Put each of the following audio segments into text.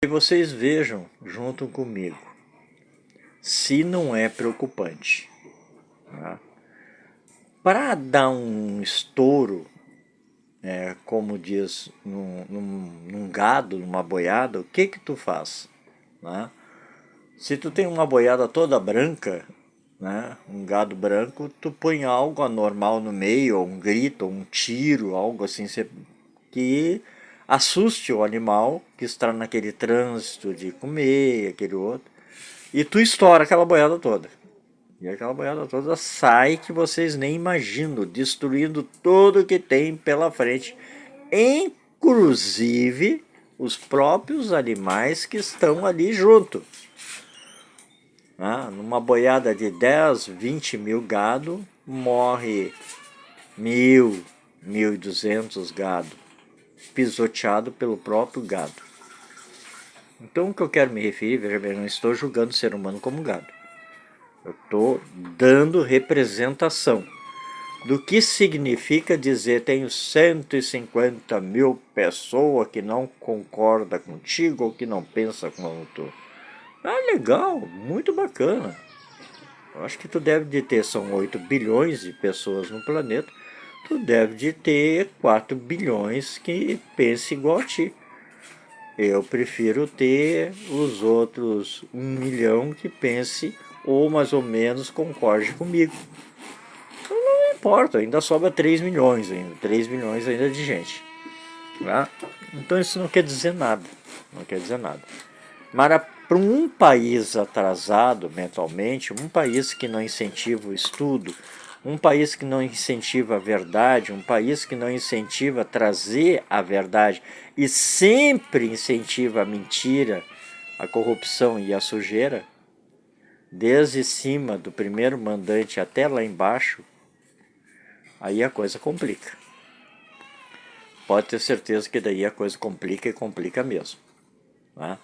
E vocês vejam junto comigo se não é preocupante. Tá? Para dar um estouro, como diz, num gado, numa boiada, o que tu faz? Né? Se tu tem uma boiada toda branca, né, um gado branco, tu põe algo anormal no meio, ou um grito, ou um tiro, algo assim, que assuste o animal que está naquele trânsito de comer, aquele outro, e tu estoura aquela boiada toda. E aquela boiada toda sai que vocês nem imaginam, destruindo tudo que tem pela frente, inclusive os próprios animais que estão ali junto. Numa boiada de 10, 20 mil gado, morre 1.000, 1.200 gado, pisoteado pelo próprio gado. Então o que eu quero me referir, veja bem, não estou julgando o ser humano como gado. Eu estou dando representação do que significa dizer tenho 150 mil pessoas que não concordam contigo ou que não pensam como tu. Ah, legal, muito bacana. Eu acho que tu deve de ter, são 8 bilhões de pessoas no planeta, tu deve de ter 4 bilhões que pensem igual a ti. Eu prefiro ter os outros 1 milhão que pense ou mais ou menos concorde comigo. Então não importa, ainda sobra 3 milhões ainda, 3 milhões ainda de gente. Tá? Então isso não quer dizer nada, não quer dizer nada. Mas para um país atrasado mentalmente, um país que não incentiva o estudo, um país que não incentiva a verdade, um país que não incentiva trazer a verdade e sempre incentiva a mentira, a corrupção e a sujeira, desde cima do primeiro mandante até lá embaixo, aí a coisa complica. Pode ter certeza que daí a coisa complica e complica mesmo. Tá?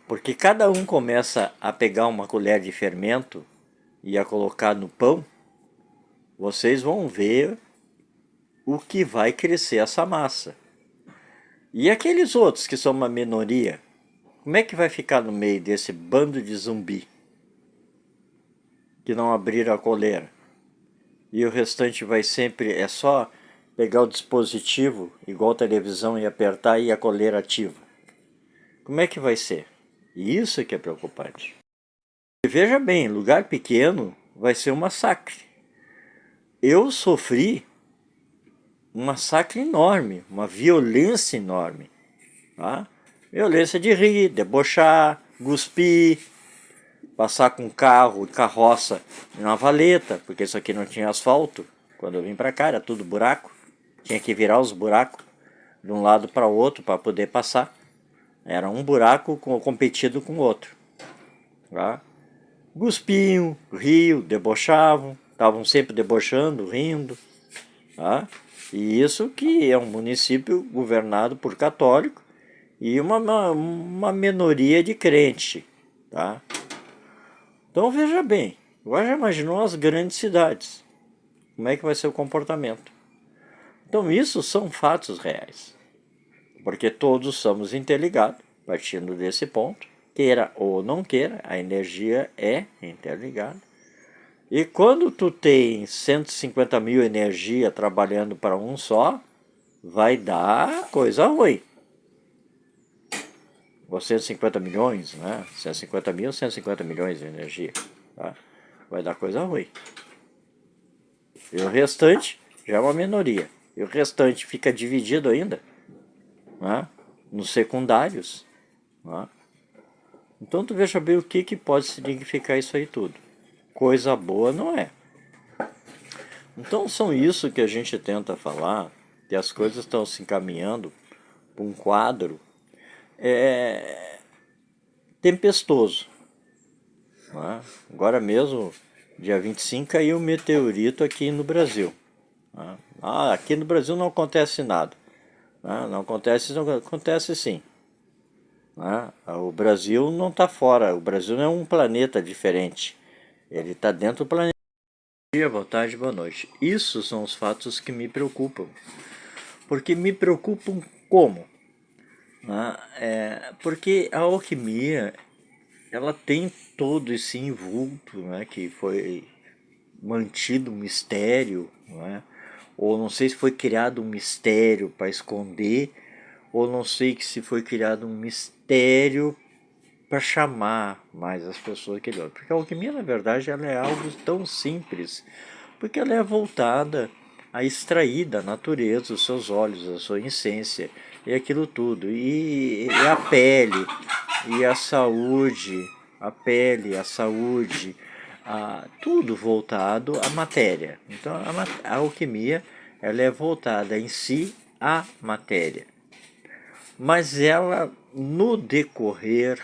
Porque cada um começa a pegar uma colher de fermento e a colocar no pão, vocês vão ver o que vai crescer essa massa. E aqueles outros que são uma minoria, como é que vai ficar no meio desse bando de zumbi que não abriram a coleira? E o restante vai sempre, é só pegar o dispositivo, igual a televisão, e apertar e a coleira ativa. Como é que vai ser? Isso que é preocupante. E veja bem, lugar pequeno vai ser um massacre. Eu sofri um massacre enorme, uma violência enorme. Tá? Violência de rir, debochar, cuspir, passar com carro e carroça na valeta, porque isso aqui não tinha asfalto. Quando eu vim para cá era tudo buraco. Tinha que virar os buracos de um lado para o outro para poder passar. Era um buraco competido com o outro. Tá? Cuspiam, riam, debochavam, estavam sempre debochando, rindo. Tá? E isso que é um município governado por católico e uma minoria de crente. Tá? Então veja bem, agora já imaginou as grandes cidades? Como é que vai ser o comportamento? Então isso são fatos reais. Porque todos somos interligados, partindo desse ponto. Queira ou não queira, a energia é interligada. E quando tu tem 150 mil energia trabalhando para um só, vai dar coisa ruim. Ou 150 milhões, né? 150 mil, 150 milhões de energia. Tá? Vai dar coisa ruim. E o restante já é uma minoria. E o restante fica dividido ainda, né? Nos secundários. Né? Então tu veja bem o que pode significar isso aí tudo. Coisa boa não é. Então são isso que a gente tenta falar, que as coisas estão se encaminhando para um quadro tempestoso. Né? Agora mesmo, dia 25, caiu um meteorito aqui no Brasil. Né? Aqui no Brasil não acontece nada. Né? Não acontece sim. Né? O Brasil não está fora, o Brasil não é um planeta diferente. Ele está dentro do planeta. Bom dia, boa tarde, boa noite. Isso são os fatos que me preocupam. Porque me preocupam como? né? Porque a alquimia, ela tem todo esse invulto, né, que foi mantido um mistério, né? Ou não sei se foi criado um mistério para esconder, ou não sei que se foi criado um mistério para chamar mais as pessoas que ele. Porque a alquimia, na verdade, ela é algo tão simples, porque ela é voltada a extrair da natureza os seus óleos, a sua essência e aquilo tudo. E a pele, e a saúde, a pele, a saúde, tudo voltado à matéria. Então a alquimia, ela é voltada em si à matéria, mas ela, no decorrer,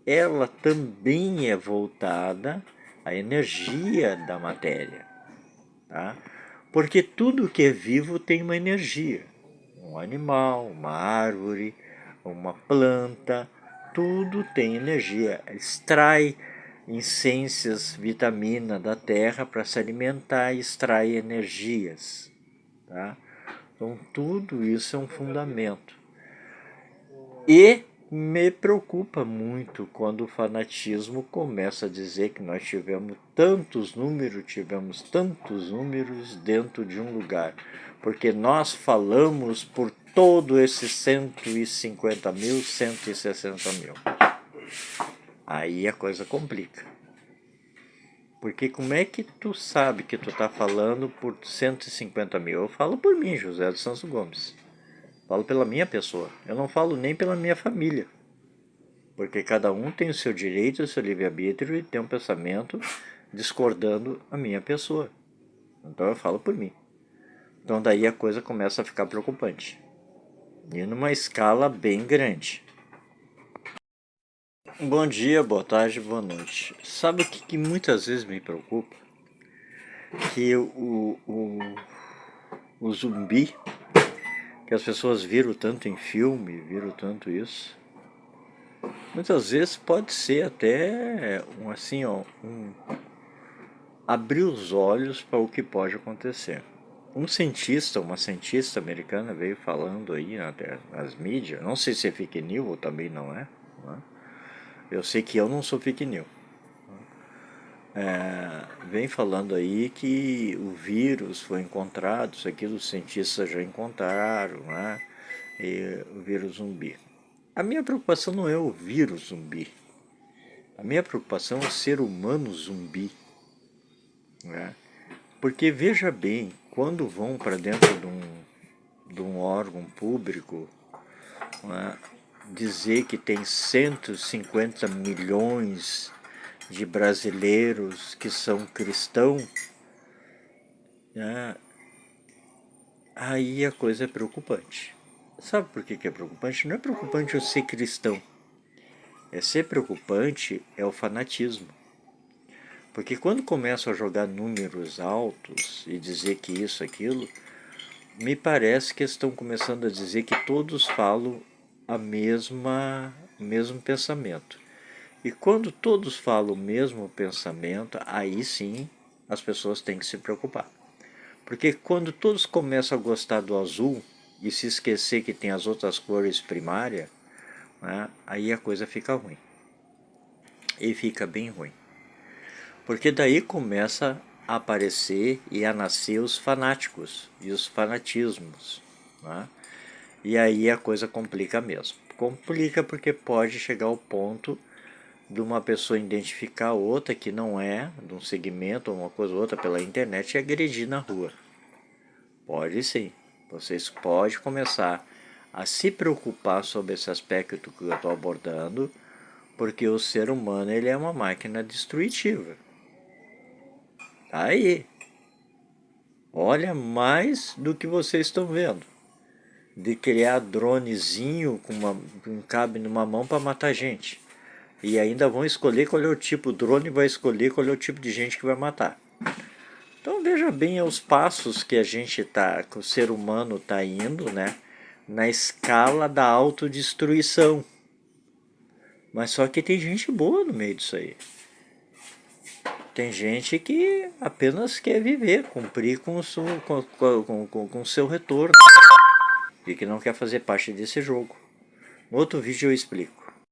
ela também é voltada à energia da matéria, tá? Porque tudo que é vivo tem uma energia. Um animal, uma árvore, uma planta, tudo tem energia. Extrai essências, vitamina da terra para se alimentar e extrai energias, tá? Então tudo isso é um fundamento. E me preocupa muito quando o fanatismo começa a dizer que nós tivemos tantos números dentro de um lugar, porque nós falamos por todo esses 150 mil, 160 mil. Aí a coisa complica. Porque como é que tu sabe que tu tá falando por 150 mil? Eu falo por mim, José dos Santos Gomes. Falo pela minha pessoa. Eu não falo nem pela minha família. Porque cada um tem o seu direito, o seu livre-arbítrio e tem um pensamento discordando a minha pessoa. Então eu falo por mim. Então daí a coisa começa a ficar preocupante. E numa escala bem grande. Bom dia, boa tarde, boa noite. Sabe o que muitas vezes me preocupa? Que o zumbi, que as pessoas viram tanto em filme, viram tanto isso, muitas vezes pode ser até abrir os olhos para o que pode acontecer. Uma cientista americana veio falando aí nas mídias, não sei se é fake news ou também não é, né? Eu sei que eu não sou fake news. Vem falando aí que o vírus foi encontrado, isso aqui os cientistas já encontraram, né? E o vírus zumbi. A minha preocupação não é o vírus zumbi. A minha preocupação é o ser humano zumbi, né? Porque veja bem, quando vão para dentro de um órgão público, né, dizer que tem 150 milhões de brasileiros que são cristãos, né, aí a coisa é preocupante. Sabe por que é preocupante? Não é preocupante eu ser cristão. Ser preocupante é o fanatismo. Porque quando começam a jogar números altos e dizer que isso, aquilo, me parece que estão começando a dizer que todos falam o mesmo pensamento. E quando todos falam o mesmo pensamento, aí sim as pessoas têm que se preocupar. Porque quando todos começam a gostar do azul e se esquecer que tem as outras cores primárias, né, aí a coisa fica ruim. E fica bem ruim. Porque daí começa a aparecer e a nascer os fanáticos e os fanatismos, né? E aí a coisa complica mesmo. Complica porque pode chegar ao ponto de uma pessoa identificar outra que não é de um segmento ou uma coisa ou outra pela internet e agredir na rua. Pode sim. Vocês podem começar a se preocupar sobre esse aspecto que eu estou abordando, porque o ser humano ele é uma máquina destrutiva. Aí, olha mais do que vocês estão vendo. De criar dronezinho que cabe numa mão para matar gente. E ainda vão escolher qual é o tipo, o drone vai escolher qual é o tipo de gente que vai matar. Então veja bem os passos que que o ser humano está indo, né? Na escala da autodestruição. Mas só que tem gente boa no meio disso aí. Tem gente que apenas quer viver, cumprir com o seu retorno. E que não quer fazer parte desse jogo. No outro vídeo eu explico.